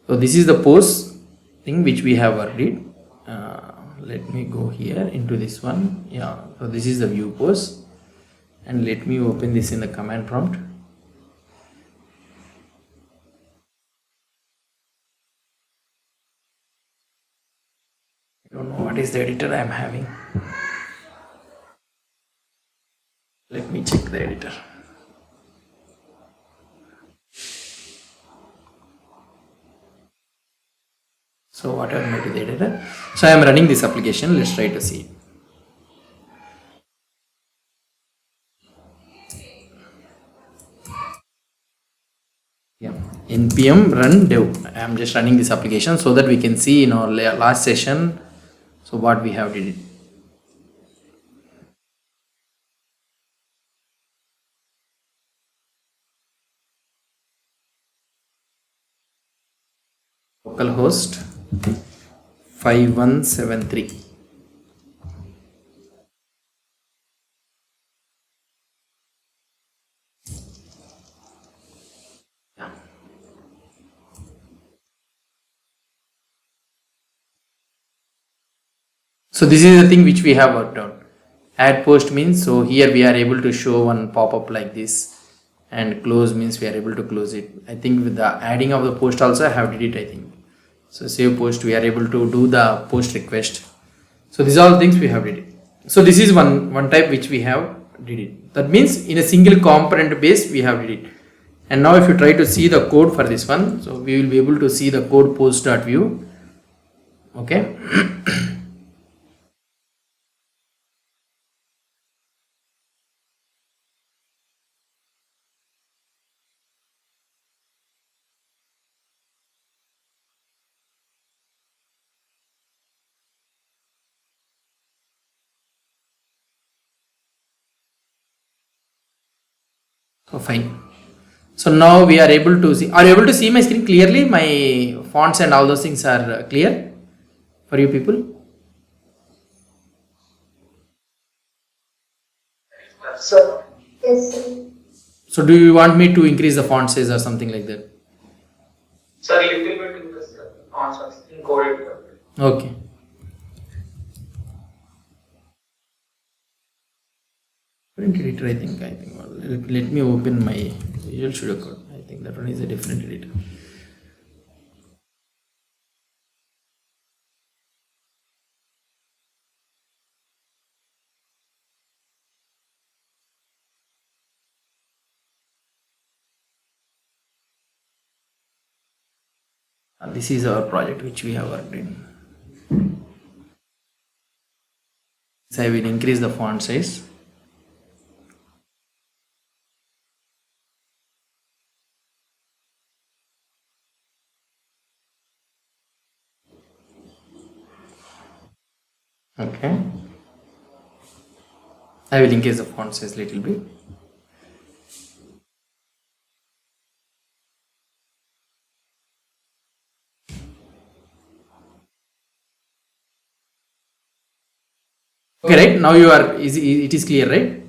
So this is the post thing which we have worked it. Let me go here into this one. Yeah, so this is the view post, and let me open this in the command prompt. I don't know what is the editor I am having. Let me check the editor. So what I am going to the editor. So I am running this application. Let's try to see it. Yeah, npm run dev. I am just running this application so that we can see in our last session. So what we have did it. Localhost 5173. So this is the thing which we have worked out. Add post means, so here we are able to show one pop-up like this, and close means we are able to close it. I think with the adding of the post also I have did it, I think. So save post, we are able to do the post request. So these are all things we have did it. So this is one type which we have did it. That means in a single component base we have did it. And now if you try to see the code for this one, so we will be able to see the code post.view. Okay. So fine. So now we are able to see. Are you able to see my screen clearly? My fonts and all those things are clear for you people? Sir. Yes, sir. So do you want me to increase the font size or something like that? Sir, little bit in this font size in code. Okay. Different editor, I think. Let me open my Visual Studio Code. I think that one is a different editor. This is our project which we have worked in. So I will increase the font size. Okay. I will increase the font size little bit. Okay, right? Now you are, it is clear, right?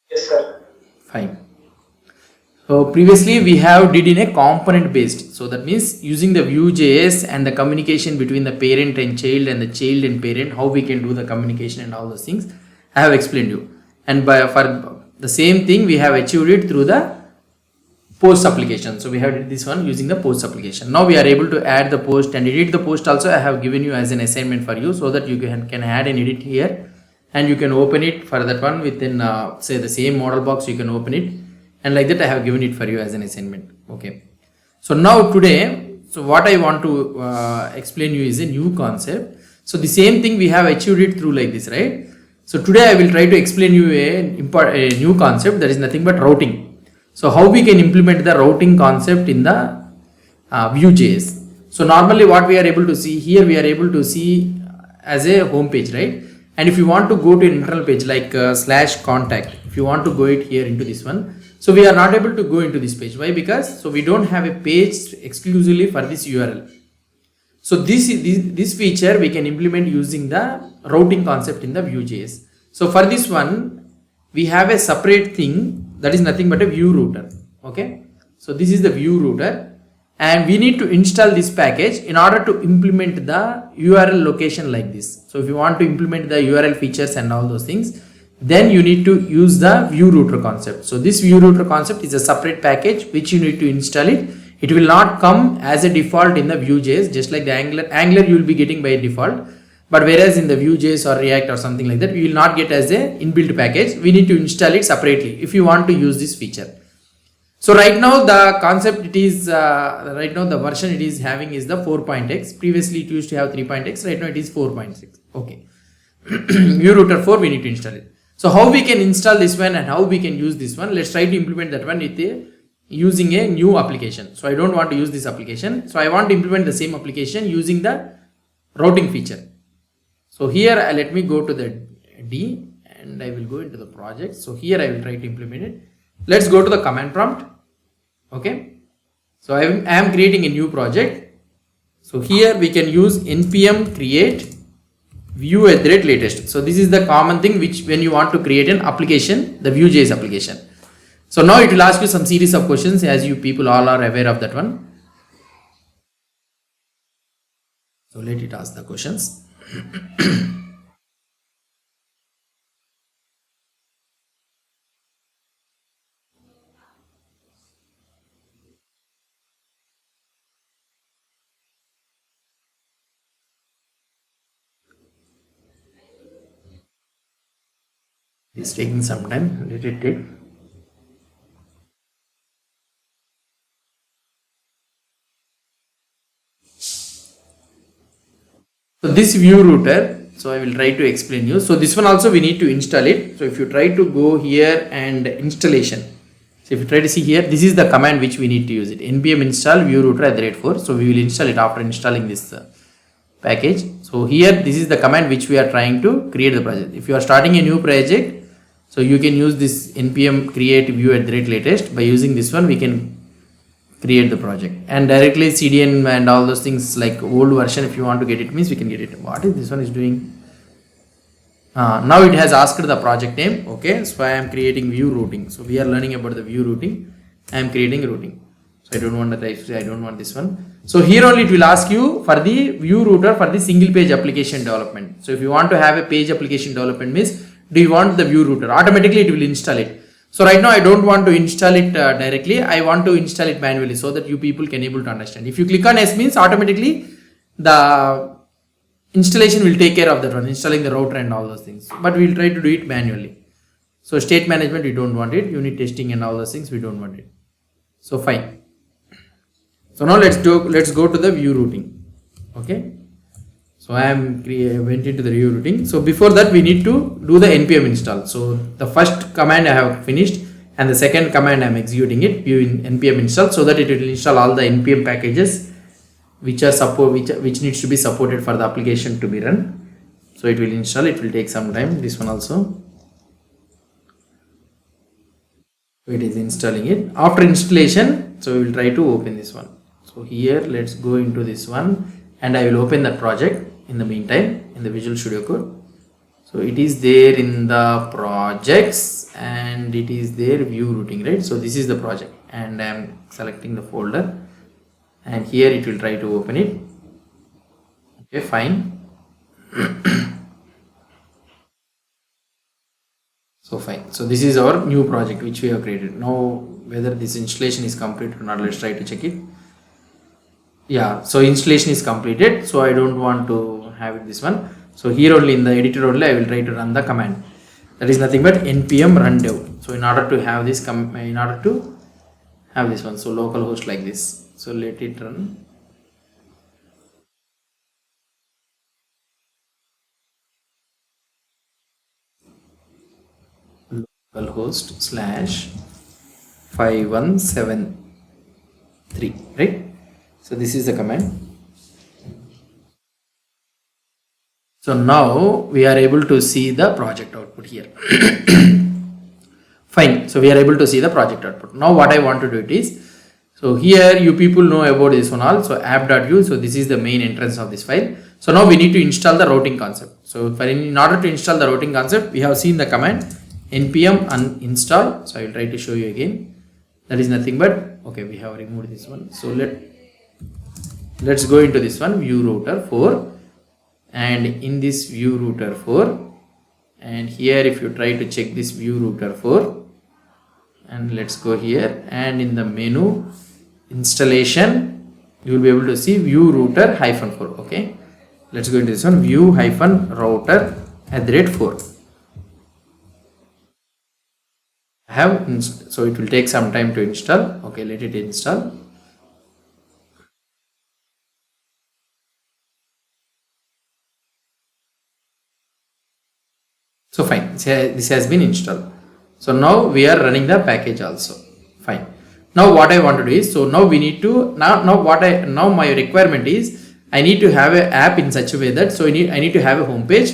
Yes, sir. Fine. So previously we have did in a component based. So that means using the Vue.js and the communication between the parent and child and the child and parent, how we can do the communication and all those things. I have explained you. And for the same thing we have achieved it through the post application. So we have did this one using the post application. Now we are able to add the post and edit the post also. I have given you as an assignment for you so that you can add and edit here, and you can open it for that one within say the same model box. You can open it, and like that I have given it for you as an assignment. Okay. So now today, so what I want to explain you is a new concept. So the same thing we have achieved it through like this, right? So today I will try to explain you a new concept that is nothing but routing. So how we can implement the routing concept in the Vue.js. So normally what we are able to see here, we are able to see as a home page, right? And if you want to go to an internal page like /contact, if you want to go it here into this one, so we are not able to go into this page. Why? Because so we don't have a page exclusively for this URL. So this feature we can implement using the routing concept in the Vue.js. So for this one, we have a separate thing that is nothing but a Vue Router. Okay. So this is the Vue Router, and we need to install this package in order to implement the URL location like this. So if you want to implement the URL features and all those things, then you need to use the Vue Router concept. So this Vue Router concept is a separate package which you need to install it. It will not come as a default in the Vue.js, just like the Angular you will be getting by default. But whereas in the Vue.js or React or something like that, we will not get as a inbuilt package. We need to install it separately if you want to use this feature. So right now the concept it is, right now the version it is having is the 4.x. Previously it used to have 3.x. Right now it is 4.6. Okay. Vue Router 4 we need to install it. So how we can install this one and how we can use this one? Let's try to implement that one with using a new application. So I don't want to use this application. So I want to implement the same application using the routing feature. So here let me go to the D and I will go into the project. So here I will try to implement it. Let's go to the command prompt. Okay. So I am creating a new project. So here we can use npm create Vue@latest. So this is the common thing which when you want to create an application, the Vue.js application. So now it will ask you some series of questions, as you people all are aware of that one. So let it ask the questions. It's taking some time. Let it take. So this Vue Router, so I will try to explain you. So this one also we need to install it. So if you try to go here and installation. So if you try to see here, this is the command which we need to use it. npm install Vue Router @4. So we will install it after installing this package. So here this is the command which we are trying to create the project. If you are starting a new project, so you can use this npm create Vue@latest. By using this one we can create the project, and directly CDN and all those things like old version if you want to get it means we can get it. What is this one is doing? Now it has asked the project name. Okay, so I am creating Vue Routing. So we are learning about the Vue Routing. I am creating routing. So I don't want the type, I don't want this one. So here only it will ask you for the Vue Router for the single page application development. So if you want to have a page application development means, do you want the Vue Router? Automatically it will install it. So right now I don't want to install it directly. I want to install it manually so that you people can able to understand. If you click on S means automatically the installation will take care of that one, installing the router and all those things. But we will try to do it manually. So state management we don't want it. Unit testing and all those things we don't want it. So fine. So now let's go to the Vue Routing. Okay. So I went into the Vue Routing. So before that we need to do the npm install. So the first command I have finished and the second command I am executing it, Vue npm install, so that it will install all the npm packages which needs to be supported for the application to be run. So it will install. It will take some time. This one also. It is installing it. After installation, so we will try to open this one. So here let's go into this one and I will open that project in the meantime in the Visual Studio Code. So it is there in the projects and it is there Vue Routing, right? So this is the project and I am selecting the folder and here it will try to open it. Okay, fine. So fine. So this is our new project which we have created. Now whether this installation is complete or not, let's try to check it. Yeah, so installation is completed. So I don't want to have it this one. So here only in the editor only I will try to run the command. That is nothing but npm run dev. So in order to have this one, so localhost like this. So let it run. Localhost / 5173, right? So this is the command. So now we are able to see the project output here. Fine. So we are able to see the project output. Now what I want to do it is, so here you people know about this one also, app.vue. So this is the main entrance of this file. So now we need to install the routing concept. So in order to install the routing concept, we have seen the command npm uninstall. So I will try to show you again. That is nothing but, okay, we have removed this one. So let's go into this one, Vue Router 4, and in this Vue Router 4, and here if you try to check this Vue Router 4, and let's go here, and in the menu installation you will be able to see Vue Router -4. Okay, let's go into this one, Vue -router @4. I have so it will take some time to install. Okay, let it install. So fine, this has been installed. So now we are running the package also. Fine. Now what I want to do is, so now we need to now my requirement is I need to have an app in such a way that I need to have a home page.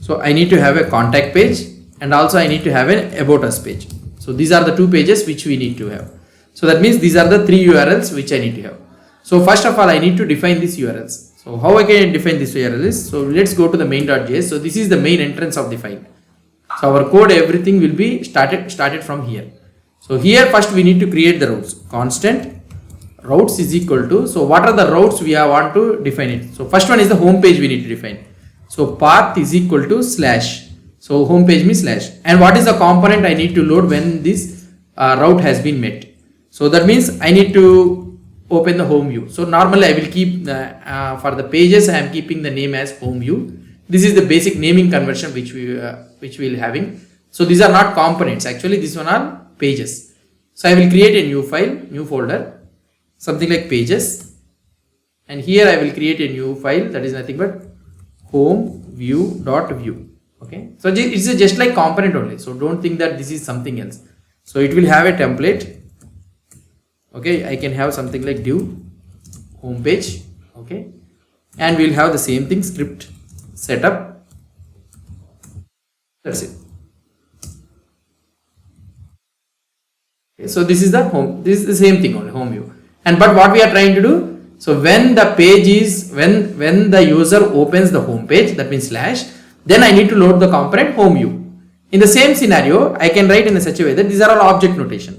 So I need to have a contact page, and also I need to have an about us page. So these are the two pages which we need to have. So that means these are the three URLs which I need to have. So first of all I need to define these URLs. So how I can define this URL is, so let's go to the main.js. So this is the main entrance of the file. So our code, everything will be started from here. So here first we need to create the routes. Constant routes is equal to, so what are the routes we want to define it. So first one is the home page we need to define. So path is equal to /. So home page means /. And what is the component I need to load when this route has been met. So that means I need to open the home view. So normally I will keep for the pages I am keeping the name as home view. This is the basic naming conversion which we will having. So these are not components, actually these one are pages. So I will create a new file, new folder, something like pages, and here I will create a new file that is nothing but home view.view. Okay, so it's just like component only, so don't think that this is something else. So it will have a template. Okay, I can have something like div home page. Okay, and we'll have the same thing, script setup. That's it. Okay, so this is the home, this is the same thing only, home view. And but what we are trying to do, so when the page is, when the user opens the home page, that means /, then I need to load the component home view. In the same scenario, I can write in such a way that these are all object notation.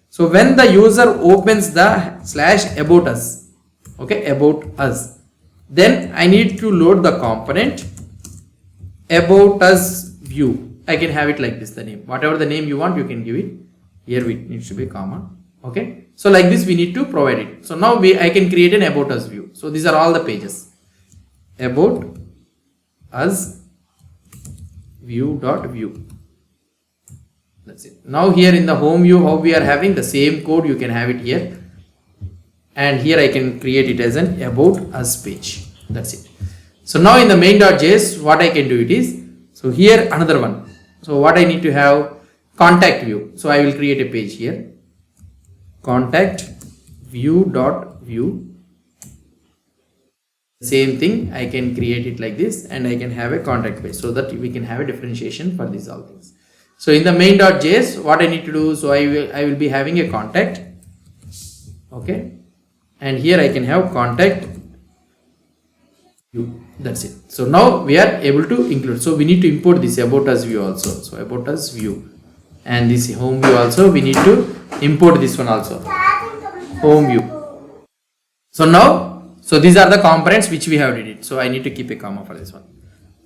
So when the user opens the /about us, okay, about us, then I need to load the component about us view. I can have it like this, the name, whatever the name you want, you can give it. Here it needs to be comma. Okay, so like this we need to provide it. So now I can create an about us view. So these are all the pages. About us view.view. That's it. Now here in the home view, how we are having the same code, you can have it here. And here I can create it as an about us page. That's it. So now in the main.js, what I can do it is, so here another one. So what I need to have, contact view. So I will create a page here. Contact view.view. Same thing, I can create it like this, and I can have a contact page, so that we can have a differentiation for these all things. So in the main.js, what I need to do, so I will be having a contact. Okay, and here I can have contact view. That's it. So now we are able to include. So we need to import this about us view also. So about us view, and this home view also we need to import this one also, home view. So now, so these are the components which we have did it. So I need to keep a comma for this one.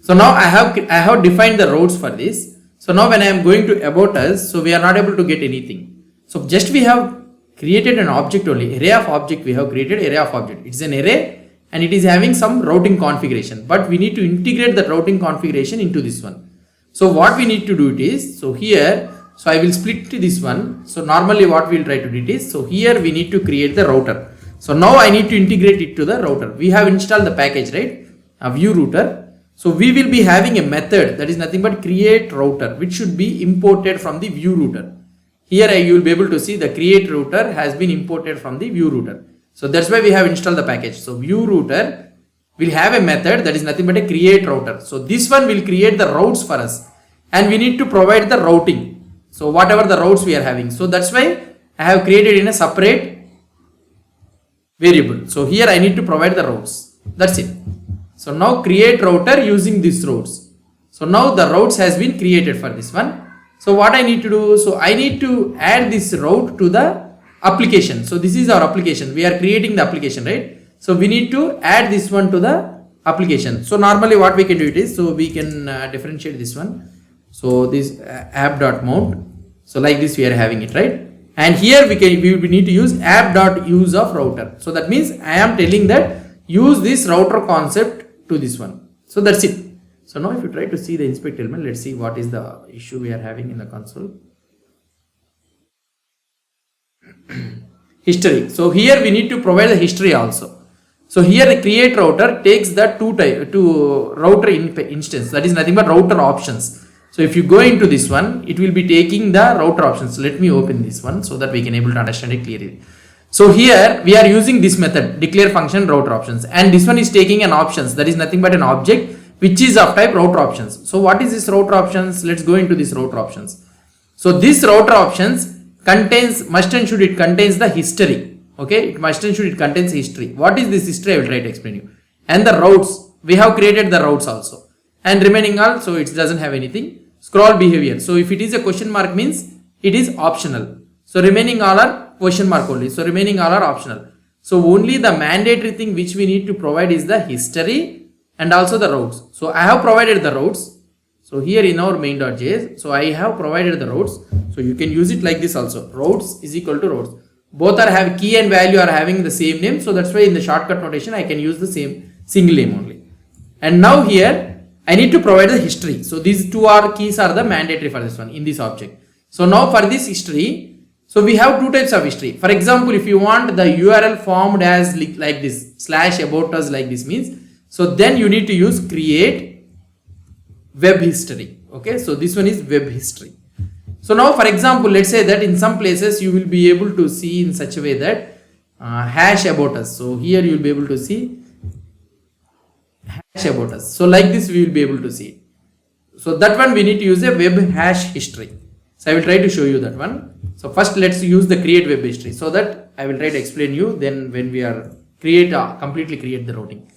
So now I have defined the routes for this. So now when I am going to about us, so we are not able to get anything. So just we have created an object only, array of object we have created, array of object. It's an array and it is having some routing configuration, but we need to integrate the routing configuration into this one. So what we need to do it is, so here, so I will split this one. So normally what we will try to do it is, so here we need to create the router. So now I need to integrate it to the router. We have installed the package, right? A Vue Router. So we will be having a method that is nothing but create router, which should be imported from the Vue Router. Here you will be able to see the create router has been imported from the Vue Router. So that's why we have installed the package. So Vue Router will have a method that is nothing but a create router. So this one will create the routes for us, and we need to provide the routing. So whatever the routes we are having. So that's why I have created in a separate variable. So here I need to provide the routes. That's it. So now create router using these routes. So now the routes has been created for this one. So what I need to do, so I need to add this route to the application. So this is our application. We are creating the application, right? So we need to add this one to the application. So normally what we can do it is, so we can differentiate this one. So this app.mount. So like this we are having it, right? And here we need to use app.use of router. So that means I am telling that use this router concept to this one. So that's it. So now if you try to see the inspect element, let's see what is the issue we are having in the console. History. So here we need to provide the history also. So here the create router takes the two router instance, that is nothing but router options. So if you go into this one, it will be taking the router options. Let me open this one so that we can able to understand it clearly. So here we are using this method, declare function router options, and this one is taking an options, that is nothing but an object which is of type router options. So what is this router options? Let's go into this router options. So this router options contains, must and should it contains the history. Okay, it must and should it contains history. What is this history? I will try to explain you. And the routes, we have created the routes also. And remaining all, so it doesn't have anything. Scroll behavior. So if it is a question mark means it is optional. So remaining all are question mark only. So remaining all are optional. So only the mandatory thing which we need to provide is the history and also the routes. So I have provided the routes. So here in our main.js, so I have provided the routes. So you can use it like this also. Routes is equal to routes. Both are have key and value are having the same name. So that's why in the shortcut notation I can use the same single name only. And now here I need to provide the history. So these two keys are the mandatory for this one in this object. So now for this history, so we have two types of history. For example, if you want the URL formed as like this /about us like this means, so then you need to use create web history. Okay, so this one is web history. So now for example, let's say that in some places you will be able to see in such a way that hash about us. So here you will be able to see hash about us. So like this we will be able to see it. So that one we need to use a web hash history. So I will try to show you that one. So first let's use the create web history, so that I will try to explain you then when we are completely create the routing.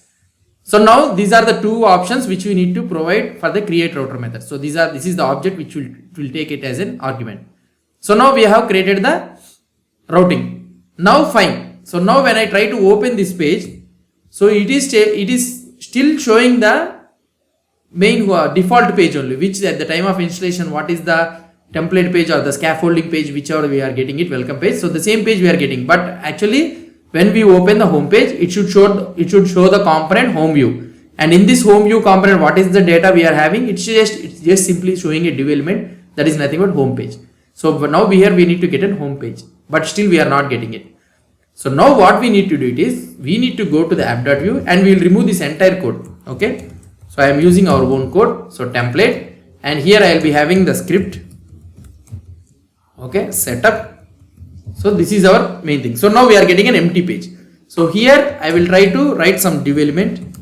So now these are the two options which we need to provide for the create router method. So this is the object which will take it as an argument. So now we have created the routing. Now fine. So now when I try to open this page, so it is still showing the main default page only, which at the time of installation, what is the template page or the scaffolding page, whichever we are getting it, welcome page. So the same page we are getting, but actually when we open the home page, it should show the component home view. And in this home view component, what is the data we are having? It's just simply showing a div element, that is nothing but home page. So now here we need to get a home page, but still we are not getting it. So now what we need to do it is, we need to go to the app.view and we will remove this entire code. Okay, so I am using our own code. So template, and here I will be having the script. Okay, setup. So this is our main thing. So now we are getting an empty page. So here I will try to write some div element.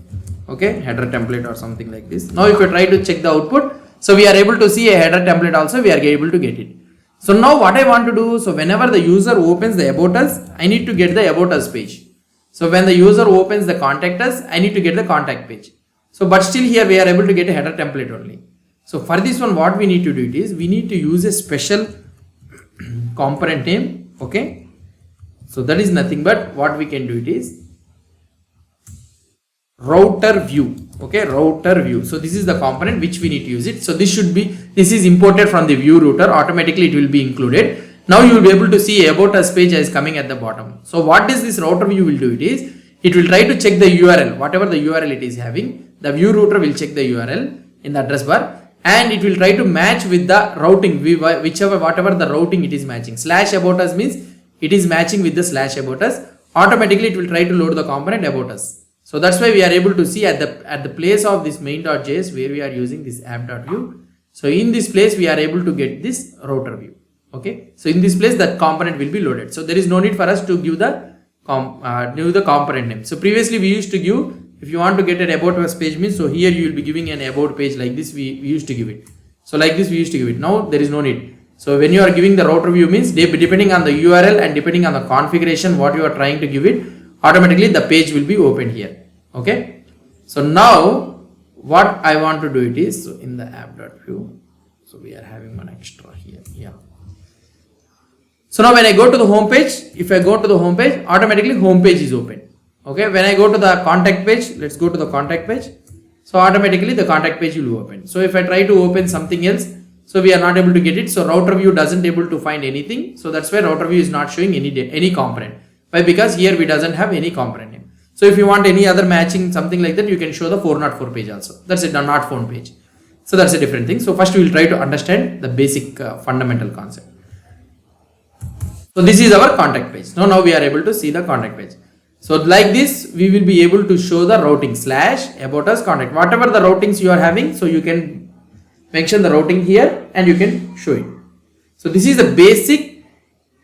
Okay, header template or something like this. Now if you try to check the output, so we are able to see a header template also, we are able to get it. So now what I want to do, so whenever the user opens the about us, I need to get the about us page. So when the user opens the contact us, I need to get the contact page. So but still here we are able to get a header template only. So for this one what we need to do it is, we need to use a special component name. Okay, so that is nothing but what we can do it is router view. Okay, router view. So this is the component which we need to use it. So this is imported from the Vue Router, automatically it will be included. Now you will be able to see about us page is coming at the bottom. So what is this router view will do it is, it will try to check the URL, whatever the URL it is having, the Vue Router will check the URL in the address bar, and it will try to match with the routing, whatever the routing it is matching. /about us means it is matching with the /about us. Automatically it will try to load the component about us. So that's why we are able to see at the place of this main.js where we are using this app.view. So in this place we are able to get this router view. Okay, so in this place that component will be loaded. So there is no need for us to give the component name. So previously we used to give, if you want to get an about us page means, so here you will be giving an about page like this, we used to give it. So like this we used to give it. Now there is no need. So when you are giving the router view means, depending on the URL and depending on the configuration what you are trying to give it, automatically the page will be opened here. Okay, so now what I want to do it is, so in the app.view, so we are having one extra here. Yeah, So now when I go to the home page, if I go to the home page, automatically home page is open. Okay, when I go to the contact page, let's go to the contact page. So automatically the contact page will open. So if I try to open something else, so we are not able to get it. So router view doesn't able to find anything. So that's why router view is not showing any component. Why? Because here we doesn't have any component name. So if you want any other matching something like that, you can show the 404 page also. That's it, not phone page. So that's a different thing. So first we will try to understand the basic fundamental concept. So this is our contact page. Now we are able to see the contact page. So like this, we will be able to show the routing / about us contact. Whatever the routings you are having, so you can mention the routing here and you can show it. So this is the basic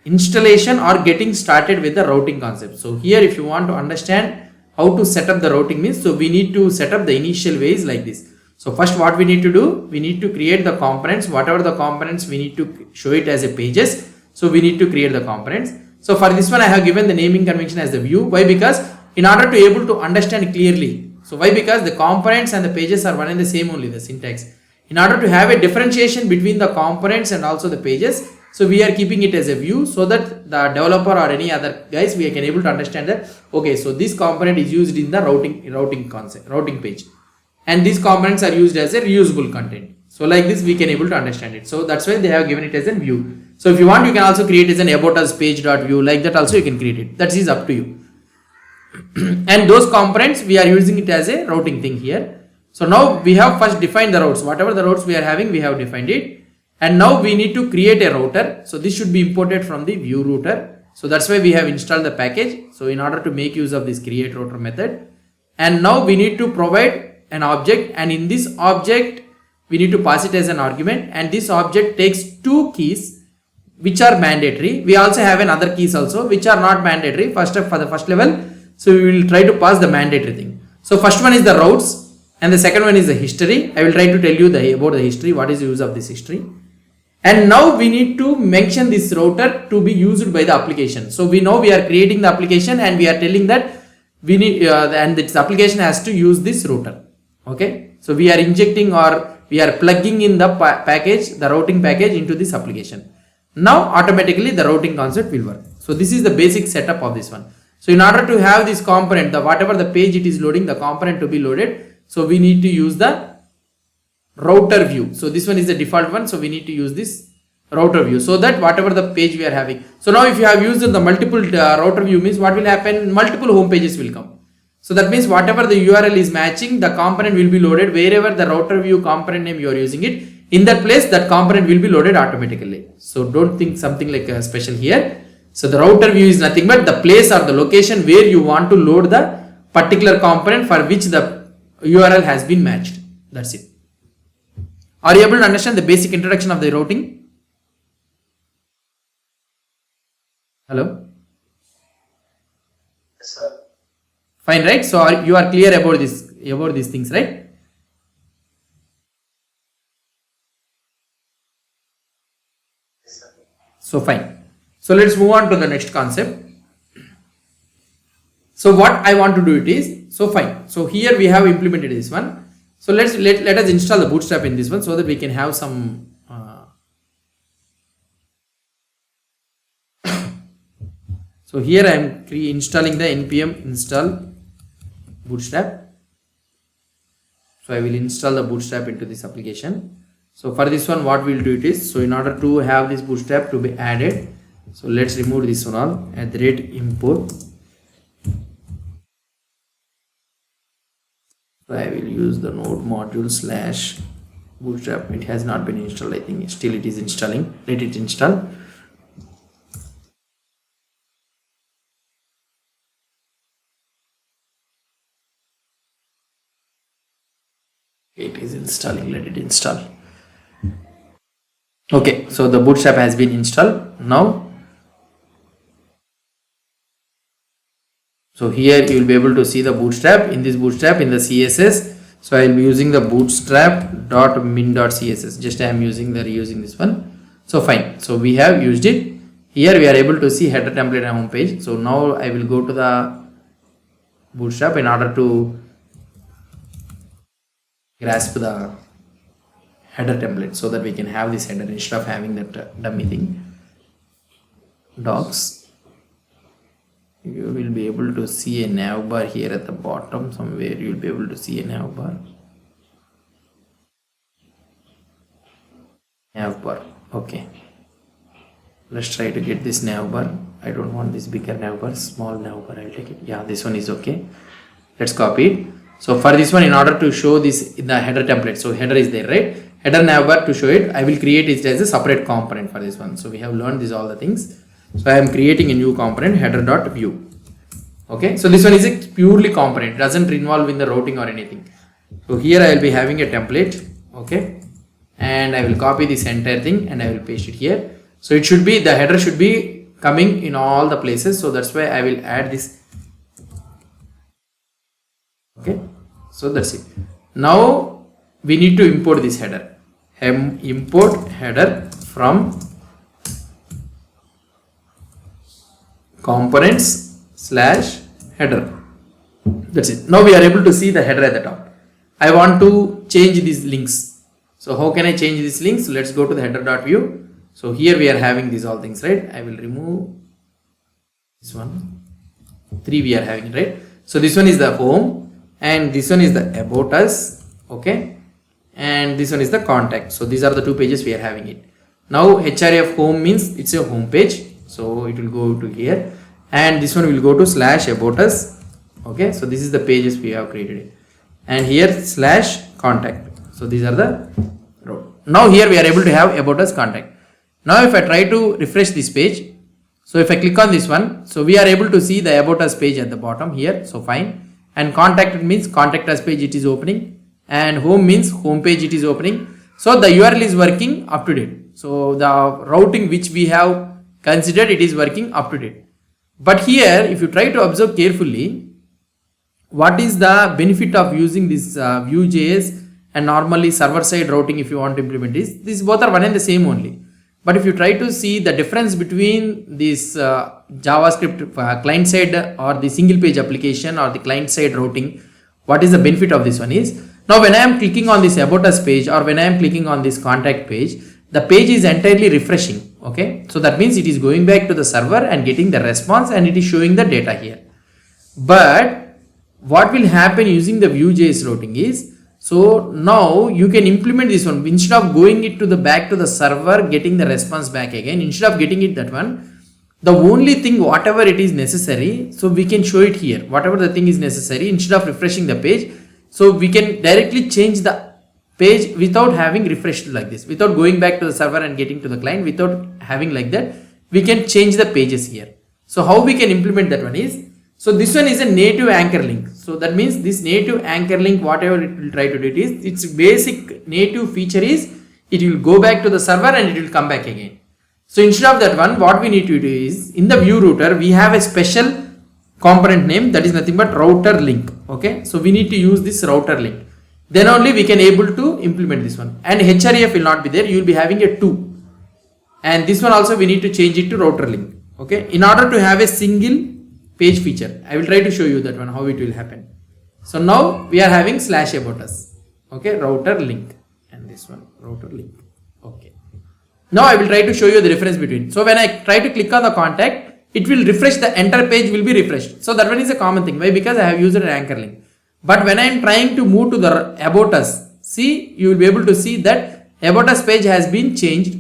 installation or getting started with the routing concept. So here if you want to understand how to set up the routing means, so we need to set up the initial ways like this. So first what we need to do, we need to create the components, whatever the components we need to show it as a pages. So we need to create the components. So for this one I have given the naming convention as the view. Why? Because in order to able to understand clearly. So why? Because the components and the pages are one and the same only, the syntax. In order to have a differentiation between the components and also the pages, so we are keeping it as a view so that the developer or any other guys, we can able to understand that, okay, so this component is used in the routing concept, routing page. And these components are used as a reusable content. So like this we can able to understand it. So that's why they have given it as a view. So if you want, you can also create as an about us page.view, like that also you can create it. That is up to you. And those components we are using it as a routing thing here. So now we have first defined the routes. Whatever the routes we are having, we have defined it. And now we need to create a router. So this should be imported from the Vue Router. So that's why we have installed the package. So in order to make use of this create router method. And now we need to provide an object, and in this object we need to pass it as an argument, and this object takes two keys which are mandatory. We also have another keys also which are not mandatory. First for the first level, so we will try to pass the mandatory thing. So first one is the routes and the second one is the history. I will try to tell you about the history, what is the use of this history. And now we need to mention this router to be used by the application. So we know we are creating the application and we are telling that we need and this application has to use this router. Okay, so we are injecting or we are plugging in the package, the routing package into this application. Now automatically the routing concept will work. So this is the basic setup of this one. So in order to have this component, the whatever the page it is loading, the component to be loaded, so we need to use the router view. So this one is the default one, so we need to use this router view so that whatever the page we are having. So now if you have used the multiple router view means what will happen, multiple home pages will come. So that means whatever the URL is matching, the component will be loaded wherever the router view component name you are using it. In that place, that component will be loaded automatically. So don't think something like a special here. So the router view is nothing but the place or the location where you want to load the particular component for which the URL has been matched. That's it. Are you able to understand the basic introduction of the routing? Hello? Yes, sir. Fine, right? So you are clear about these things, right? Yes, sir. So fine. So let's move on to the next concept. So what I want to do it is, so fine. So here we have implemented this one. So let us install the bootstrap in this one so that we can have some so here I am installing the npm install bootstrap. So I will install the bootstrap into this application. So for this one what we will do it is, so in order to have this bootstrap to be added, so let's remove this one all @import. So I will use the node module / bootstrap. It has not been installed, I think still it is installing. Let it install. It is installing, let it install. Okay, so the bootstrap has been installed now. So here you will be able to see the bootstrap. In this bootstrap, in the CSS, so I will be using the bootstrap.min.css. Just I am reusing this one. So fine. So we have used it. Here we are able to see header template and home page. So now I will go to the bootstrap in order to grasp the header template so that we can have this header instead of having that dummy thing. docs, you will be able to see a nav bar here at the bottom somewhere. You will be able to see a nav bar. Nav bar. Okay. Let's try to get this nav bar. I don't want this bigger nav bar, small nav bar. I'll take it. Yeah, this one is okay. Let's copy it. So for this one, in order to show this in the header template, so header is there, right? Header nav bar, to show it, I will create it as a separate component for this one. So we have learned this all the things. So I am creating a new component, header.view. Okay, so this one is a purely component, doesn't involve in the routing or anything. So here I will be having a template. Okay, and I will copy this entire thing and I will paste it here. So it should be, the header should be coming in all the places. So that's why I will add this. Okay, so that's it. Now we need to import this header. Import header from components/header. That's it. Now we are able to see the header at the top. I want to change these links. So how can I change these links? Let's go to the header.view. So here we are having these all things, right? I will remove this one. 3 we are having, right? So this one is the home and this one is the about us. Okay. And this one is the contact. So these are the 2 pages we are having it. Now href home means it's a home page. So it will go to here and this one will go to /about us. Okay. So this is the pages we have created. And here /contact. So these are the row. Now here we are able to have about us contact. Now if I try to refresh this page, so if I click on this one, so we are able to see the about us page at the bottom here. So fine. And contact means contact us page, it is opening. And home means home page, it is opening. So the URL is working up to date. So the routing which we have considered, it is working up to date. But here if you try to observe carefully, what is the benefit of using this Vue.js and normally server side routing if you want to implement this? These both are one and the same only. But if you try to see the difference between this JavaScript client side or the single page application or the client side routing, what is the benefit of this one is, now when I am clicking on this about us page or when I am clicking on this contact page, the page is entirely refreshing. Okay, so that means it is going back to the server and getting the response and it is showing the data here. But what will happen using the Vue.js routing is, so now you can implement this one. Instead of going it to the back to the server, getting the response back again, instead of getting it that one, the only thing whatever it is necessary, so we can show it here. Whatever the thing is necessary, instead of refreshing the page, so we can directly change the page without having refreshed like this, without going back to the server and getting to the client, without having like that, we can change the pages here. So how we can implement that one is, so this one is a native anchor link. So that means this native anchor link, whatever it will try to do it is, its basic native feature is, it will go back to the server and it will come back again. So instead of that one, what we need to do is, in the Vue Router, we have a special component name that is nothing but router link. Okay. So we need to use this router link. Then only we can able to implement this one. And href will not be there. You will be having a 2. And this one also we need to change it to router link. Okay. In order to have a single page feature, I will try to show you that one, how it will happen. So now we are having /about us. Okay, router link and this one, router link. Okay. Now I will try to show you the difference between. So when I try to click on the contact, it will refresh, the entire page will be refreshed. So that one is a common thing. Why? Because I have used an anchor link. But when I am trying to move to the about us, see, you will be able to see that about us page has been changed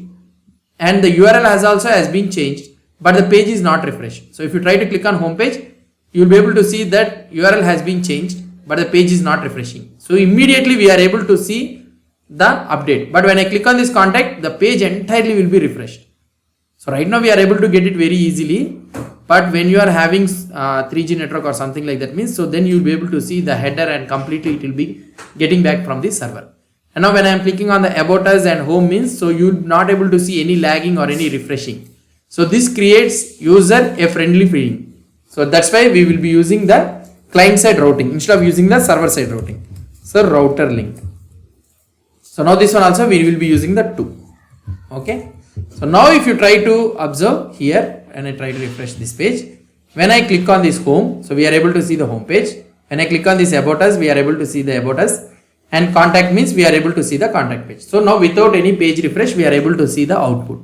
and the URL has been changed. But the page is not refreshed. So if you try to click on home page, you will be able to see that URL has been changed, but the page is not refreshing. So immediately we are able to see the update. But when I click on this contact, the page entirely will be refreshed. So right now we are able to get it very easily. But when you are having 3G network or something like that means, so then you will be able to see the header and completely it will be getting back from the server. And now when I am clicking on the about us and home means, so you will not able to see any lagging or any refreshing. So this creates user a friendly feeling. So that's why we will be using the client side routing instead of using the server side routing. So router link. So now this one also we will be using the 2. Okay. So now if you try to observe here and I try to refresh this page, when I click on this home, so we are able to see the home page. When I click on this about us, we are able to see the about us, and contact means we are able to see the contact page. So now without any page refresh, we are able to see the output.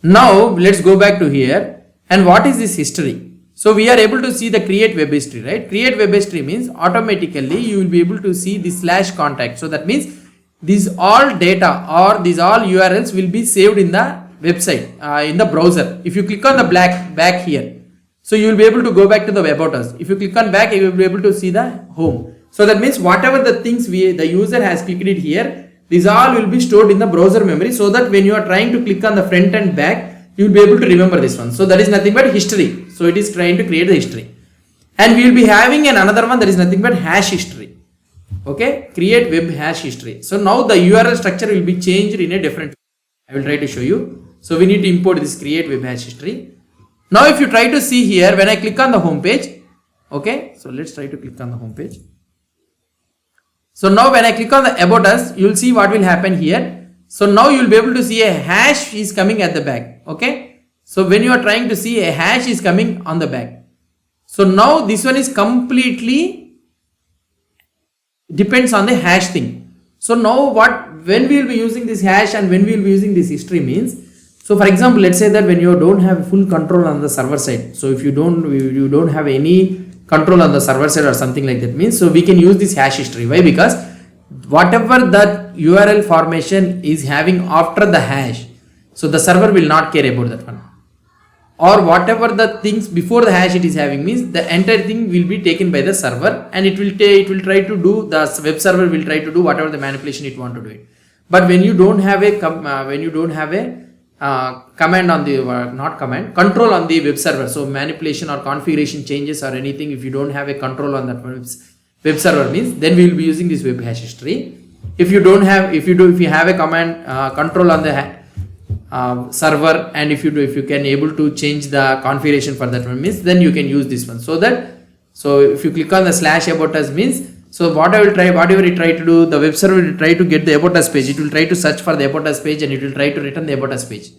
Now let's go back to here. And what is this history? So we are able to see the create web history, right? Create web history means automatically you will be able to see the /contact. So that means these all data or these all URLs will be saved in the website, in the browser. If you click on the back here, so you will be able to go back to the about us. If you click on back, you will be able to see the home. So that means whatever the things the user has clicked it here, these all will be stored in the browser memory, so that when you are trying to click on the front and back, you will be able to remember this one. So that is nothing but history. So it is trying to create the history. And we will be having another one that is nothing but hash history. Okay, create web hash history. So now the URL structure will be changed in a different way. I will try to show you. So we need to import this create web hash history. Now if you try to see here, when I click on the home page, okay, so let's try to click on the home page. So now when I click on the about us, you will see what will happen here. So now you will be able to see a hash is coming at the back. Okay, so when you are trying to see, a hash is coming on the back. So now this one is completely depends on the hash thing. So now when we will be using this hash and when we will be using this history means, so for example, let's say that when you don't have full control on the server side, so if you don't have any control on the server side or something like that means, so we can use this hash history. Why? Because whatever that URL formation is having after the hash, so the server will not care about that one, or whatever the things before the hash it is having means the entire thing will be taken by the server, and it will try to do, the web server will try to do whatever the manipulation it want to do it. But when you don't have a command on the control on the web server, so manipulation or configuration changes or anything, if you don't have a control on that web server means, then we will be using this web hash history. If you have a command control on the server, and if you can able to change the configuration for that one means, then you can use this one. So if you click on the /about us means, so whatever it try to do, the web server will try to get the about us page. It will try to search for the about us page, and it will try to return the about us page,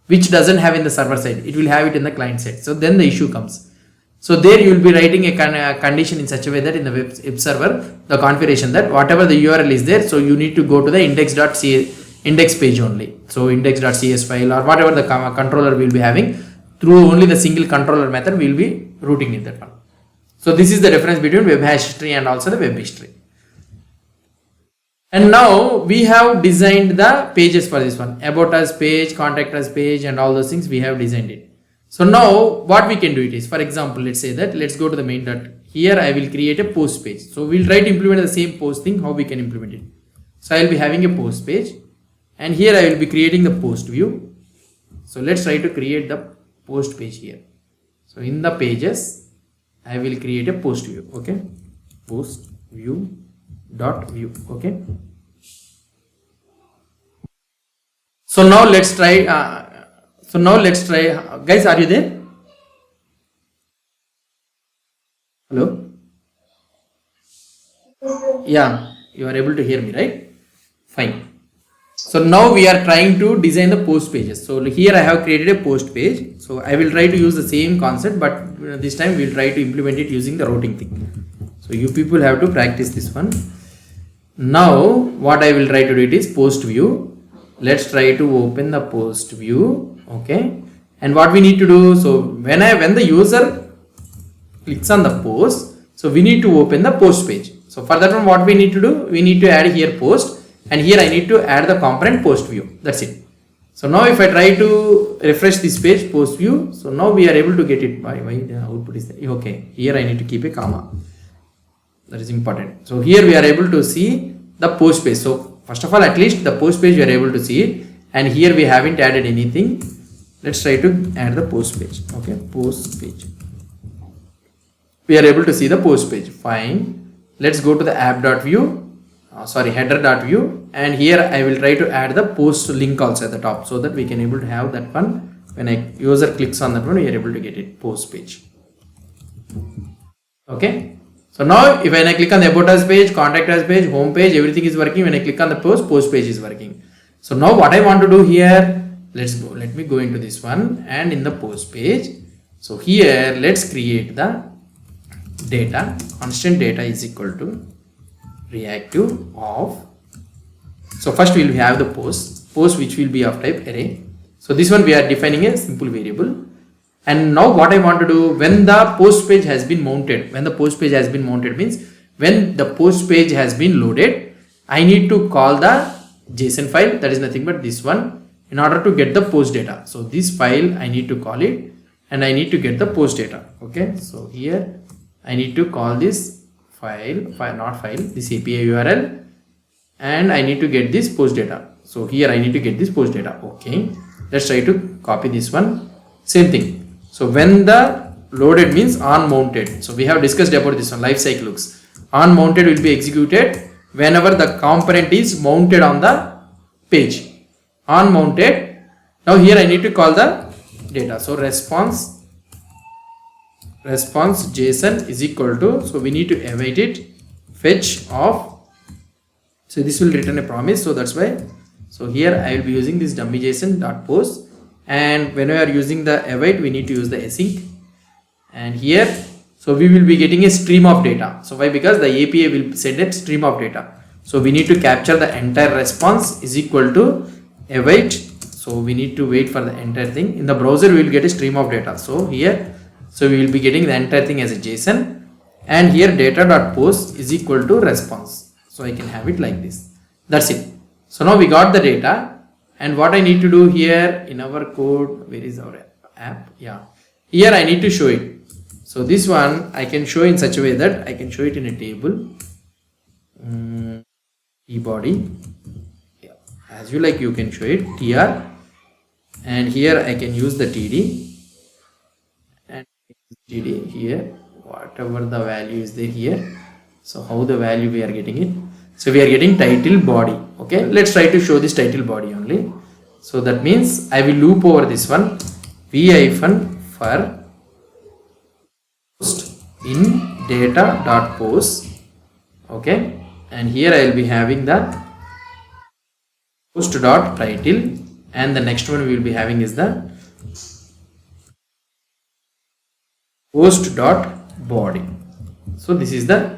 which doesn't have in the server side. It will have it in the client side. So then the issue comes. So there you will be writing a condition in such a way that in the web server, the configuration that whatever the URL is there, so you need to go to the index page only. So index.cs file or whatever the controller will be having, through only the single controller method we will be routing in that one. So this is the difference between web hash history and also the web history. And now we have designed the pages for this one, about us page, contact us page, and all those things we have designed it. So now what we can do it is, for example, let's say that let's go to the main dot. Here I will create a post page. So we'll try to implement the same post thing, how we can implement it. So I will be having a post page, and here I will be creating the post view. So let's try to create the post page here. So in the pages, I will create a post view. Okay, post view dot view. Okay. So now let's try. Guys, are you there? Hello. Yeah, you are able to hear me, right? Fine. So now we are trying to design the post pages. So here I have created a post page. So I will try to use the same concept, but this time we will try to implement it using the routing thing. So you people have to practice this one. Now what I will try to do it is post view. Let's try to open the post view. Okay. And what we need to do, so when the user clicks on the post, so we need to open the post page. So for that one, what we need to do, we need to add here post. And here I need to add the component post view. That's it. So now if I try to refresh this page post view, so now we are able to get it. Why the output is there? Okay, here I need to keep a comma. That is important. So here we are able to see the post page. So first of all, at least the post page we are able to see it, and here we haven't added anything. Let's try to add the post page. Okay, post page. We are able to see the post page. Fine. Let's go to the app.view. Header.view, and here I will try to add the post link also at the top, so that we can able to have that one. When a user clicks on that one, we are able to get it post page. Okay. So now if when I click on the about us page, contact us page, home page, everything is working. When I click on the post page is working. So now what I want to do here, let me go into this one, and in the post page, so here let's create the data. Constant data is equal to reactive of. So first we will have the post which will be of type array. So this one we are defining a simple variable, And now what I want to do, when the post page has been mounted, when the post page has been mounted means when the post page has been loaded, I need to call the JSON file, that is nothing but this one, in order to get the post data. So this file I need to call it and I need to get the post data. Okay, so here I need to call this this API URL, and I need to get this post data. So here I need to get this post data. Okay, let's try to copy this one. Same thing. So when the loaded means on mounted. So we have discussed about this one, life cycle looks. On mounted will be executed whenever the component is mounted on the page. On mounted. Now here I need to call the data. So response JSON is equal to, so we need to await it, fetch of, so this will return a promise, so that's why. So here I will be using this dummy JSON dot post, and when we are using the await, we need to use the async. And here, so we will be getting a stream of data. So why? Because the API will send a stream of data. So we need to capture the entire response is equal to await. So we need to wait for the entire thing. In the browser, we will get a stream of data. So here, so we will be getting the entire thing as a JSON, and here data.post is equal to response. So I can have it like this. That's it. So now we got the data, and what I need to do here in our code, where is our app? Yeah, here I need to show it. So this one I can show in such a way that I can show it in a table. Body, yeah, as you like, you can show it tr, and here I can use the td, and td here, whatever the value is there here. So how the value we are getting it? So we are getting title body. Okay, let's try to show this title body only. So that means I will loop over this one, v-for post in data.post. Okay, and here I will be having the post.title, and the next one we will be having is the post.body. So this is the thing.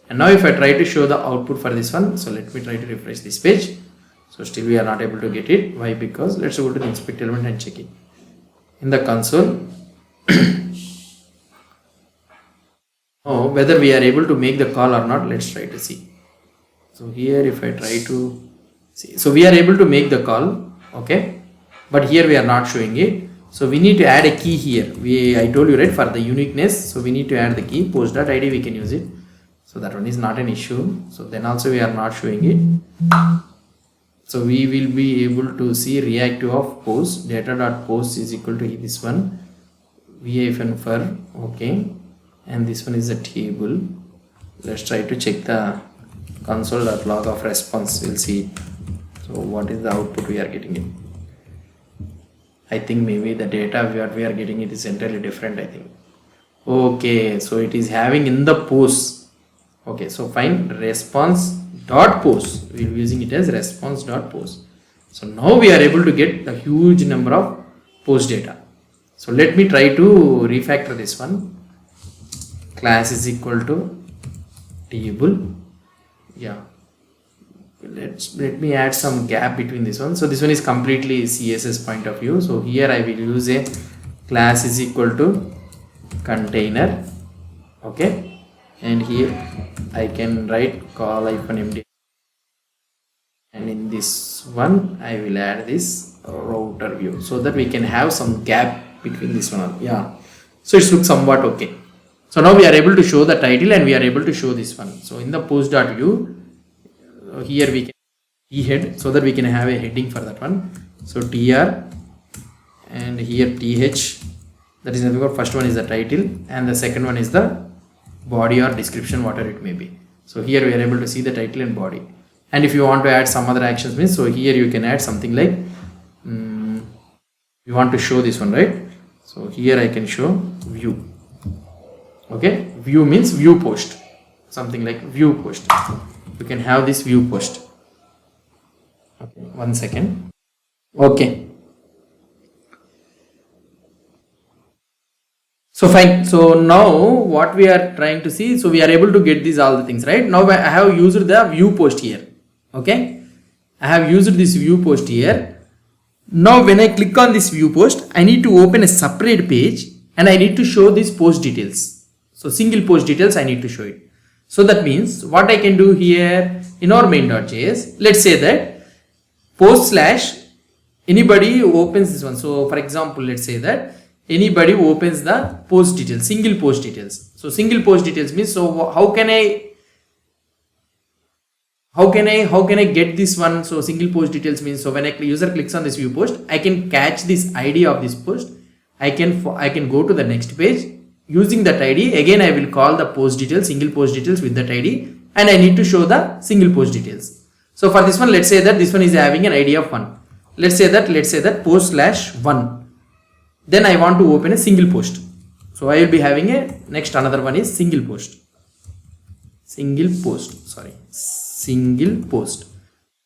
And now if I try to show the output for this one, so let me try to refresh this page. So still we are not able to get it. Why? Because let's go to the inspect element and check it in the console. Oh, whether we are able to make the call or not, let's try to see. So here if I try to see, so we are able to make the call, okay, but here we are not showing it. So we need to add a key here. I told you, right, for the uniqueness, so we need to add the key, post.id, we can use it. So that one is not an issue. So then also we are not showing it. So we will be able to see reactive of post, data.post is equal to this one, v-for, okay, and this one is a table. Let's try to check the console.log of response, we'll see. So what is the output we are getting it? I think maybe the data what we are getting it is entirely different, I think. Okay, so it is having in the post. Okay, so fine, response.post, we will be using it as response.post. So now we are able to get the huge number of post data. So let me try to refactor this one. Class is equal to table. Yeah, let me add some gap between this one. So this one is completely CSS point of view. So here I will use a class is equal to container. Okay, and here I can write call -md, and in this one I will add this router view so that we can have some gap between this one. Yeah, so it looks somewhat okay. So now we are able to show the title and we are able to show this one. So in the post.view, here we can head so that we can have a heading for that one. So tr, and here th, that is nothing but first one is the title and the second one is the body or description, whatever it may be. So here we are able to see the title and body. And if you want to add some other actions means, so here you can add something like you want to show this one, right? So here I can show view. Okay, view means view post, something like view post. You can have this view post. Okay, 1 second. Okay, so fine. So now what we are trying to see, so we are able to get these all the things, right? Now I have used the view post here. Okay, I have used this view post here, Now when I click on this view post, I need to open a separate page and I need to show these post details. So single post details I need to show it. So that means what I can do here in our main.js, let's say that post slash anybody who opens this one. So for example, let's say that anybody who opens the post details, single post details. So single post details means, so how can I get this one? So single post details means, so when a user clicks on this view post, I can catch this ID of this post. I can go to the next page using that ID. Again, I will call the post details, single post details with that ID, and I need to show the single post details. So for this one, let's say that this one is having an ID of 1. Let's say that post slash 1. Then I want to open a single post. So I will be having a next another one is single post. Single post.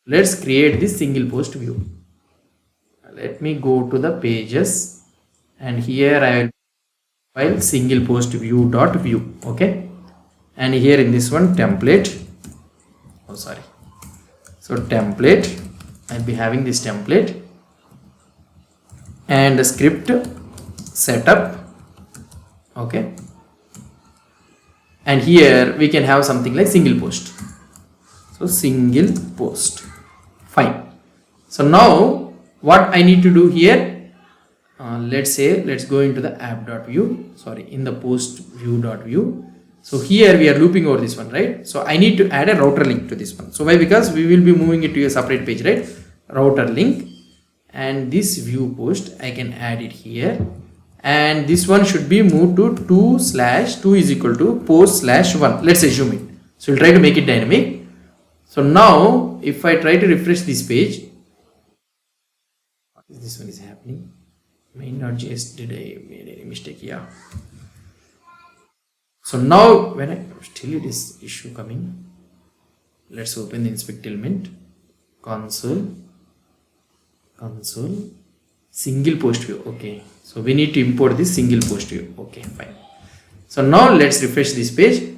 Let's create this single post view. Let me go to the pages and here I will file single post view dot view. Okay, and here in this one template. So template, I'll be having this template and the script setup. Okay, and here we can have something like single post. So single post, fine. So now what I need to do here, let's go into the app.view, in the post view.view. So here we are looping over this one, right? So I need to add a router link to this one. So why? Because we will be moving it to a separate page, right? Router link, and this view post I can add it here, and this one should be moved to 2/2 is equal to post slash 1. Let's assume it. So we'll try to make it dynamic. So now if I try to refresh this page, what is this one is happening? Main.js, did I made any mistake? Yeah. So now when I still it is issue coming, let's open the inspect element, console, single post view. Okay, so we need to import this single post view. Okay, fine. So now let's refresh this page.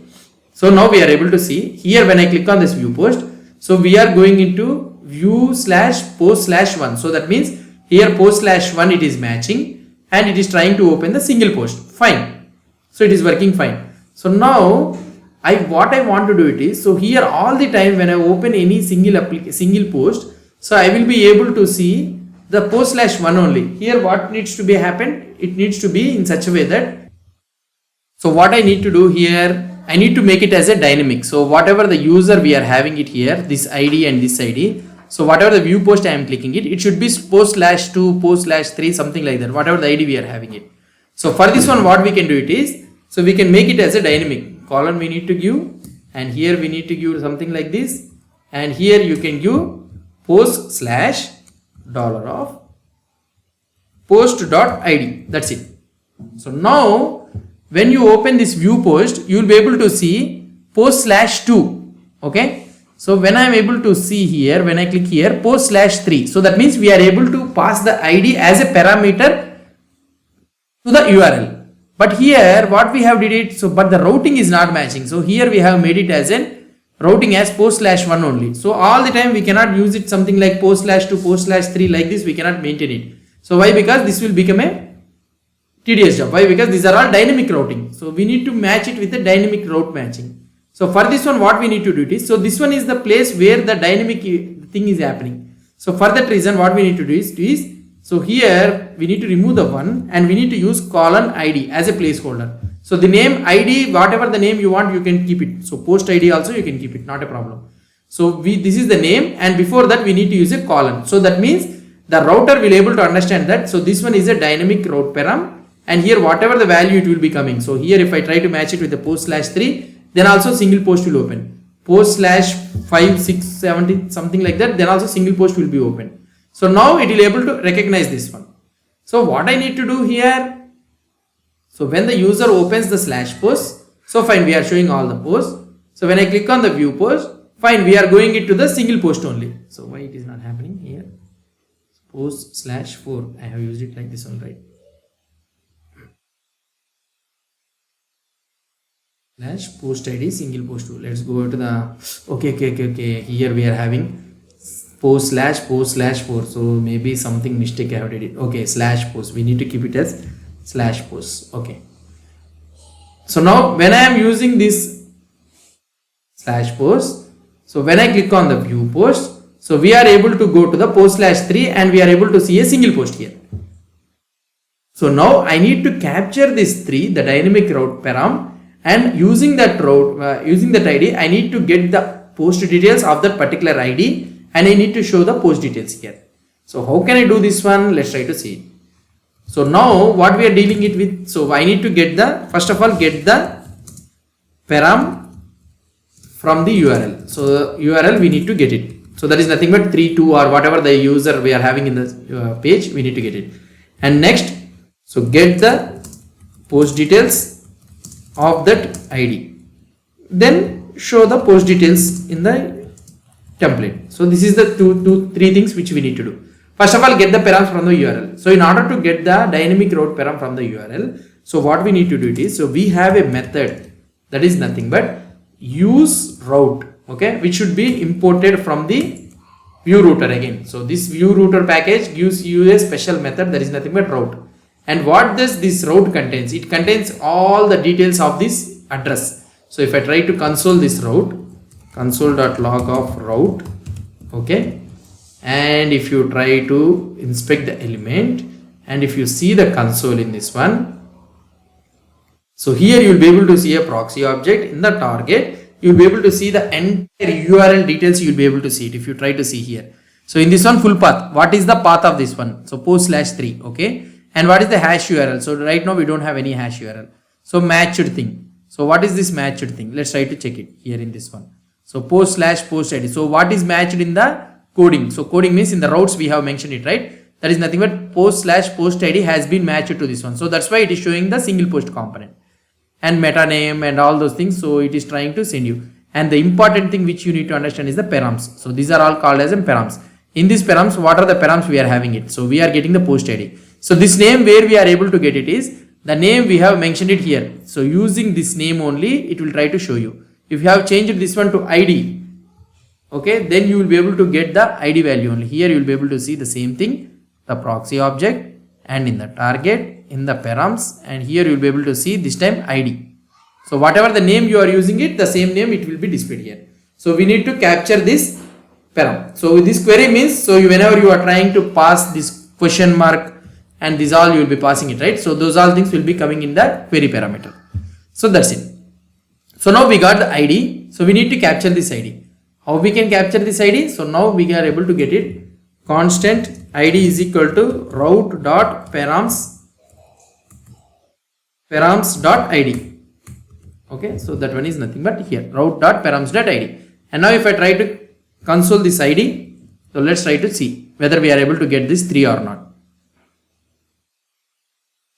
So now we are able to see here when I click on this view post, so we are going into view slash post slash 1. So that means here post slash 1 it is matching and it is trying to open the single post. Fine. So it is working fine. So now what I want to do it is, so here all the time when I open any single post, so I will be able to see the post slash 1 only. Here what needs to be happened, it needs to be in such a way that, so what I need to do here, I need to make it as a dynamic. So whatever the user we are having it here, this ID and this ID, so whatever the view post I am clicking it should be post slash 2, post slash 3, something like that, whatever the ID we are having it. So for this one what we can do it is, so we can make it as a dynamic column we need to give, and here we need to give something like this, and here you can give post slash dollar of post dot ID. That's it. So now when you open this view post, you will be able to see post slash 2. Okay, so when I am able to see here, when I click here post slash 3, so that means we are able to pass the ID as a parameter to the URL. But here what we have did it, so but the routing is not matching. So here we have made it as an routing as post slash 1 only. So all the time we cannot use it something like post slash 2, post slash 3 like this, we cannot maintain it. So why? Because this will become a tedious job. Why? Because these are all dynamic routing. So we need to match it with a dynamic route matching. So for this one what we need to do it is, so this one is the place where the dynamic thing is happening. So for that reason what we need to do is so here we need to remove the 1 and we need to use colon ID as a placeholder. So the name ID, whatever the name you want, you can keep it. So post ID also you can keep it, not a problem. So this is the name, and before that we need to use a colon. So that means the router will able to understand that. So this one is a dynamic route param, and here whatever the value it will be coming. So here if I try to match it with the post slash 3, then also single post will open. Post slash 5, 6, 70, something like that, then also single post will be open. So now it will able to recognize this one. So what I need to do here, so when the user opens the slash post, so fine, we are showing all the posts. So when I click on the view post, fine, we are going into the single post only. So why it is not happening here? Post slash 4, I have used it like this one, right? Slash post ID single post 2. Let's go to the okay. Here we are having post/4. So maybe something mistake I have did it. Okay, /post. We need to keep it as /post. Okay. So now when I am using this /post, so when I click on the view post, so we are able to go to the post/3 and we are able to see a single post here. So now I need to capture this 3, the dynamic route param, and using that route, using that ID, I need to get the post details of that particular ID and I need to show the post details here. So how can I do this one? Let's try to see it. So now what we are dealing it with, so I need to get the, first of all, get the param from the URL. So URL we need to get it. So that is nothing but 3, 2 or whatever the user we are having in the page, we need to get it. And next, so get the post details of that ID. Then show the post details in the template. So this is the three things which we need to do. First of all, get the params from the URL. So in order to get the dynamic route param from the URL, so what we need to do it is, so we have a method that is nothing but use route, okay, which should be imported from the Vue Router again. So this Vue Router package gives you a special method that is nothing but route. And what does this route contains? It contains all the details of this address. So if I try to console this route, console.log of route, okay, and if you try to inspect the element and if you see the console in this one, so here you will be able to see a proxy object in the target. You will be able to see the entire URL details. You will be able to see it if you try to see here. So in this one, full path, what is the path of this one? So post/3, okay, and what is the hash URL? So right now we don't have any hash URL. So matched thing. So what is this matched thing? Let's try to check it here in this one. So post/post ID. So what is matched in the coding? So coding means in the routes we have mentioned it, right? That is nothing but post/post ID has been matched to this one. So that's why it is showing the single post component and meta name and all those things. So it is trying to send you. And the important thing which you need to understand is the params. So these are all called as params. In these params, what are the params we are having it? So we are getting the post ID. So this name where we are able to get it is the name we have mentioned it here. So using this name only, it will try to show you. If you have changed this one to ID, okay, then you will be able to get the ID value only. Here you will be able to see the same thing, the proxy object, and in the target, in the params, and here you will be able to see this time ID. So whatever the name you are using it, the same name it will be displayed here. So we need to capture this param. So this query means, so whenever you are trying to pass this question mark and this all you will be passing it, right? So those all things will be coming in the query parameter. So that's it. So now we got the ID. So we need to capture this ID. How we can capture this ID? So now we are able to get it. Constant ID is equal to route.params.id. Okay, so that one is nothing but here route.params.id. And now if I try to console this ID, so let's try to see whether we are able to get this 3 or not.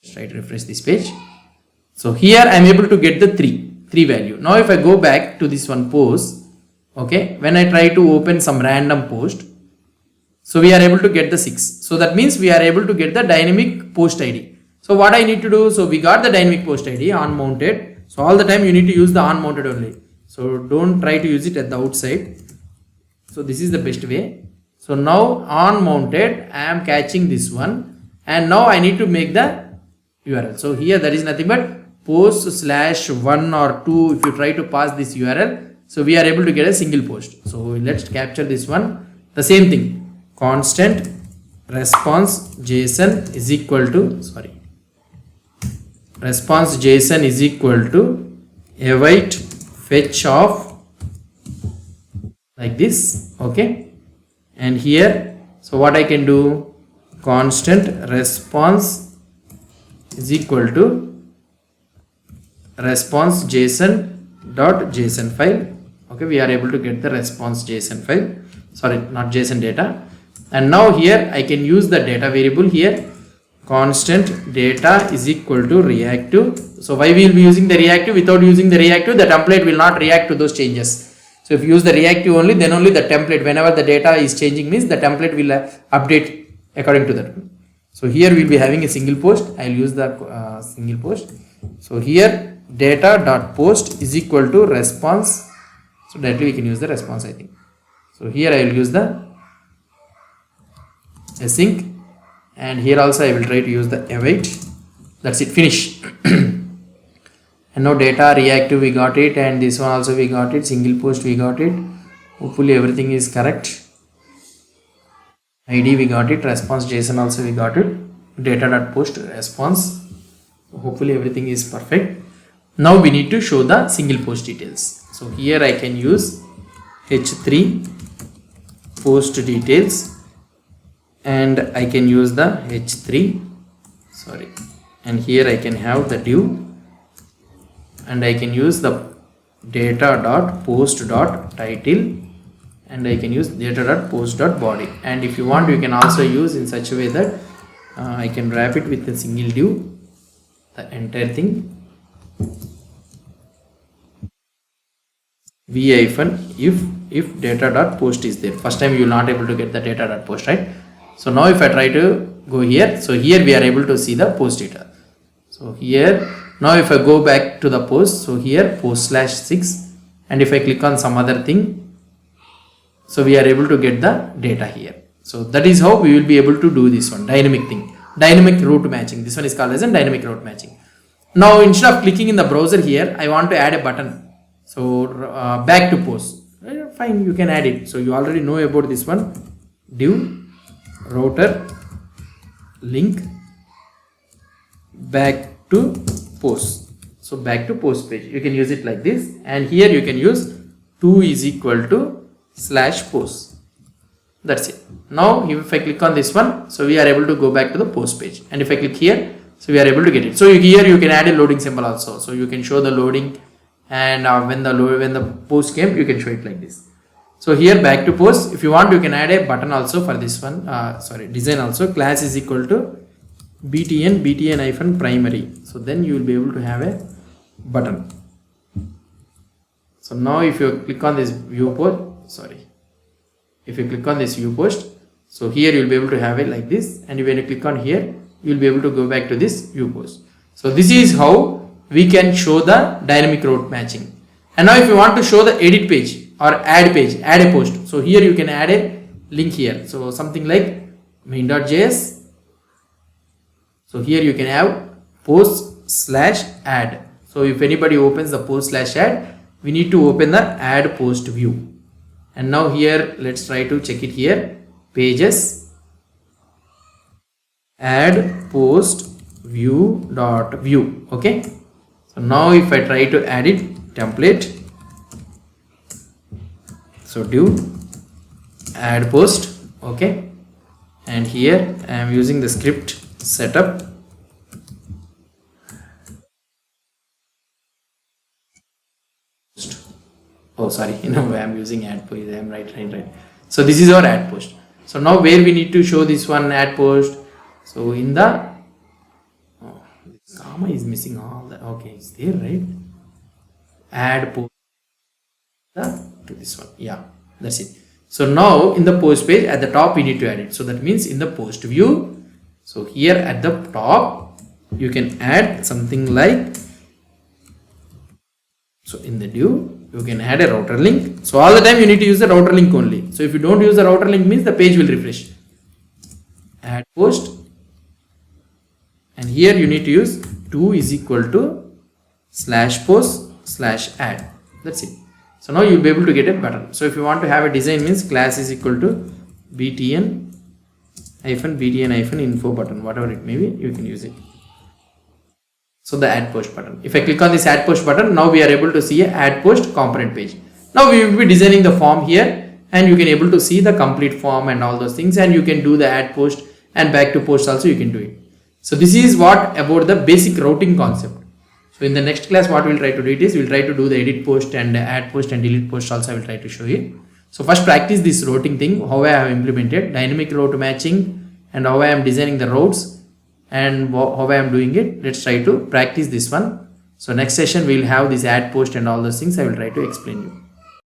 Let's try to refresh this page. So here I am able to get the 3 value. Now if I go back to this one post, okay, when I try to open some random post, so we are able to get the 6. So that means we are able to get the dynamic post ID. So what I need to do, so we got the dynamic post ID on mounted. So all the time you need to use the on mounted only. So don't try to use it at the outside. So this is the best way. So now on mounted, I am catching this one and now I need to make the URL. So here there is nothing but post/1 or 2. If you try to pass this URL, so we are able to get a single post. So let's capture this one. The same thing. Constant response JSON is equal to, response JSON is equal to await fetch of like this, okay, and here, so what I can do, constant response is equal to response JSON.json file, okay, we are able to get the response JSON file, not JSON data. And now here I can use the data variable here, constant data is equal to reactive. So why we will be using the reactive? Without using the reactive, the template will not react to those changes. So if you use the reactive only, then only the template, whenever the data is changing, means the template will update according to that. So here we will be having a single post. I will use the single post. So here data.post is equal to response. So directly we can use the response, I think. So here I will use the async, and here also I will try to use the await. That's it, finish. And now data reactive we got it, and this one also we got it, single post we got it. Hopefully everything is correct. ID we got it, response JSON also we got it, data.post response. Hopefully everything is perfect. Now we need to show the single post details. So here I can use h3 post details, and I can use the h3, and here I can have the div, and I can use the data.post.title, and I can use data.post.body. And if you want, you can also use in such a way that I can wrap it with a single div, the entire thing. if data.post is there. First time you will not able to get the data.post, right? So now if I try to go here, so here we are able to see the post data. So here now if I go back to the post, so here post/6, and if I click on some other thing, so we are able to get the data here. So that is how we will be able to do this one, dynamic thing, dynamic route matching. This one is called as a dynamic route matching. Now instead of clicking in the browser here, I want to add a button. So back to post, fine, you can add it. So you already know about this one, div router link back to post. So back to post page, you can use it like this, and here you can use 2 is equal to /post. That's it. Now if I click on this one, so we are able to go back to the post page, and if I click here, so we are able to get it. So here you can add a loading symbol also, so you can show the loading, and when the post came, you can show it like this. So here back to post, if you want, you can add a button also for this one, design also. Class is equal to btn-primary, so then you will be able to have a button. So now if you click on this view post, if you click on this view post, so here you will be able to have it like this, and when you click on here, you will be able to go back to this view post. So this is how we can show the dynamic route matching. And now if you want to show the edit page or add page, add a post, so here you can add a link here, so something like main.js. so here you can have post/add. so if anybody opens the post/add, we need to open the add post view. And now here let's try to check it here, pages add post view.view. okay, so now if I try to add it, template, so div add post, okay, and here I am using the script setup, I am using add post, I am right. So this is our add post. So now where we need to show this one add post, so in the comma is missing all that, okay, it's there, right? Add post to this one, yeah, that's it. So now in the post page at the top we need to add it, so that means in the post view, so here at the top you can add something like, so in the div you can add a router link. So all the time you need to use the router link only. So if you don't use the router link, means the page will refresh. Add post, and here you need to use 2 is equal to /post/add. That's it. So now you'll be able to get a button. So if you want to have a design, means class is equal to btn-info button, whatever it may be, you can use it. So the add post button. If I click on this add post button, now we are able to see a add post component page. Now we will be designing the form here, and you can able to see the complete form and all those things, and you can do the add post, and back to post also you can do it. So this is what about the basic routing concept. So in the next class, what we will try to do it is, we will try to do the edit post and add post and delete post also. I will try to show you. So first practice this routing thing, how I have implemented dynamic route matching, and how I am designing the routes, and how I am doing it. Let's try to practice this one. So next session we will have this add post and all those things I will try to explain you.